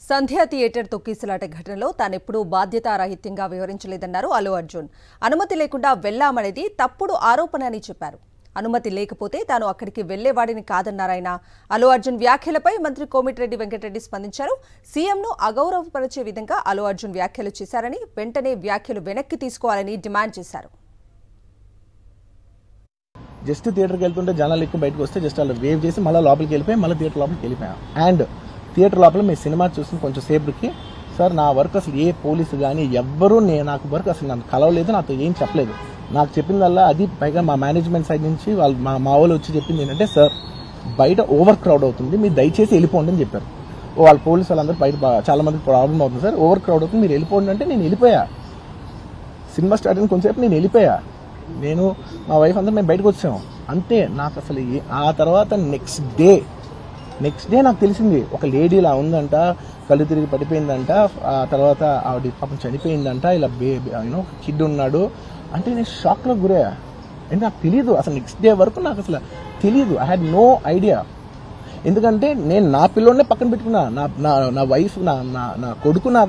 సంధ్యా theatre తొక్కిసలాట ఘటనలో తానెప్పుడూ బాధ్యతారాహిత్యంగా వ్యవహరించలేదన్నారు అల్లు అర్జున్. అనుమతి లేకుండా వెళ్లామనేది తప్పుడు ఆరోపణ అని చెప్పారు. అనుమతి లేకపోతే తాను అక్కడికి వెళ్లేవాడిని కాదన్నారాయన. అల్లు అర్జున్ వ్యాఖ్యలపై మంత్రి కోమటిరెడ్డి వెంకటరెడ్డి స్పందించారు. సీఎంను అగౌరవపరిచే విధంగా అల్లు అర్జున్ వ్యాఖ్యలు చేశారని, వెంటనే వ్యాఖ్యలు వెనక్కి తీసుకోవాలని డిమాండ్ చేశారు. జస్ట్ థియేటర్కి వెళ్తుంటే జనాలు ఎక్కువ బయటకు వస్తే జస్ట్ అలా వేవ్ చేసి మళ్ళీ లోపలికి వెళ్ళిపోయి మళ్ళీ థియేటర్ లోపలికి వెళ్ళిపోయాం. అండ్ థియేటర్ లోపల మీ సినిమా చూసిన కొంచెం సేపటికి సార్ నా వర్క్ అసలు ఏ పోలీసు కానీ ఎవ్వరూ నాకు వర్క్ అసలు నన్ను కలవలేదు, నాతో ఏం చెప్పలేదు. నాకు చెప్పిందల్లా అది పైగా మా మేనేజ్మెంట్ సైడ్ నుంచి వాళ్ళు మా వాళ్ళు వచ్చి చెప్పింది ఏంటంటే సార్ బయట ఓవర్ క్రౌడ్ అవుతుంది, మీరు దయచేసి వెళ్ళిపోండి అని చెప్పారు. వాళ్ళ పోలీసు వాళ్ళందరూ బయట చాలా మందికి ప్రాబ్లం అవుతుంది సార్, ఓవర్ క్రౌడ్ అవుతుంది, మీరు వెళ్ళిపోండి అంటే నేను వెళ్ళిపోయా. సినిమా స్టార్ట్ అయిన కొంచెంసేపు నేను వెళ్ళిపోయా. నేను మా వైఫ్ అందరూ మేము బయటకు వచ్చాము అంతే. నాకు అసలు ఆ తర్వాత నెక్స్ట్ డే నాకు తెలిసింది ఒక లేడీ ఇలా ఉందంట, కళ్ళు తిరిగి పడిపోయిందంట, ఆ తర్వాత ఆవిడ పాపం చనిపోయిందంట, ఇలా కిడ్ ఉన్నాడు అంటే నేను షాక్లో గురయ్యా. అంటే నాకు తెలియదు అసలు, నెక్స్ట్ డే వరకు నాకు అసలు తెలియదు. I had no idea. ఎందుకంటే నేను నా పిల్లోనే పక్కన పెట్టుకున్నా, నా వైఫ్ నా కొడుకు నా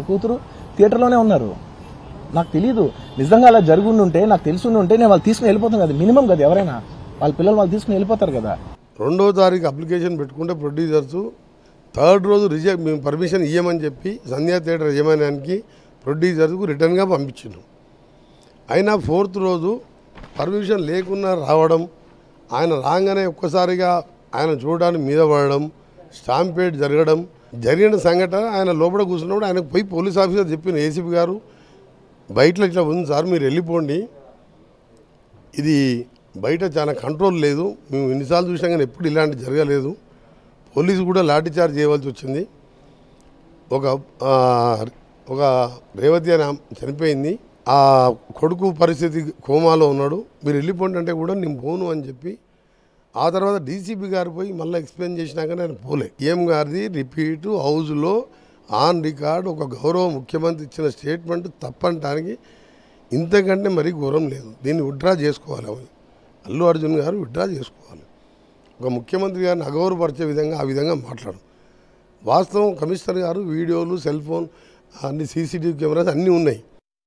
కూతురు థియేటర్లోనే ఉన్నారు. నాకు తెలియదు. నిజంగా అలా జరుగుండుంటే నాకు తెలుసుంటే నేను వాళ్ళు తీసుకుని వెళ్ళిపోతాను కదా, మినిమం కదా, ఎవరైనా వాళ్ళ పిల్లలు వాళ్ళు తీసుకుని వెళ్ళిపోతారు కదా. 2వ తారీఖు అప్లికేషన్ పెట్టుకుంటే ప్రొడ్యూసర్స్ 3rd రోజు రిజెక్ట్ మేము పర్మిషన్ ఇవ్వమని చెప్పి సంధ్యా థియేటర్ యజమానికి ప్రొడ్యూసర్స్కు రిటర్న్గా పంపించారు. అయినా 4th రోజు పర్మిషన్ లేకుండా రావడం, ఆయన రాగానే ఒక్కసారిగా ఆయన చూడడానికి మీద పడడం, స్టాంపేడ్ జరిగిన సంఘటన ఆయన లోపల కూర్చున్నప్పుడు ఆయనకు పోయి పోలీస్ ఆఫీసర్ చెప్పిన ఏసీపీ గారు బయటలో ఇట్లా ఉంది సార్, మీరు వెళ్ళిపోండి, ఇది బయట చాలా కంట్రోల్ లేదు, మేము ఎన్నిసార్లు చూసినా కానీ ఎప్పుడు ఇలాంటి జరగలేదు, పోలీసు కూడా లాఠీ చార్జ్ చేయవలసి వచ్చింది, ఒక రేవతి అని చనిపోయింది, ఆ కొడుకు పరిస్థితి కోమాలో ఉన్నాడు, మీరు వెళ్ళిపోండి అంటే కూడా నేను పోను అని చెప్పి ఆ తర్వాత డీసీపీ గారు పోయి మళ్ళీ ఎక్స్ప్లెయిన్ చేసినాక నేను పోలే. ఏం గారిది రిపీటు హౌస్లో ఆన్ రికార్డ్ ఒక గౌరవ ముఖ్యమంత్రి ఇచ్చిన స్టేట్మెంట్ తప్పనటానికి ఇంతకంటే మరీ ఘోరం లేదు. దీన్ని విత్డ్రా చేసుకోవాలి. అల్లు అర్జున్ గారు విత్డ్రా చేసుకోవాలి. ఒక ముఖ్యమంత్రి గారిని అగౌరవపరిచే విధంగా ఆ విధంగా మాట్లాడు. వాస్తవం కమిషనర్ గారు వీడియోలు, సెల్ ఫోన్, అన్ని సీసీటీవీ కెమెరాస్ అన్నీ ఉన్నాయి.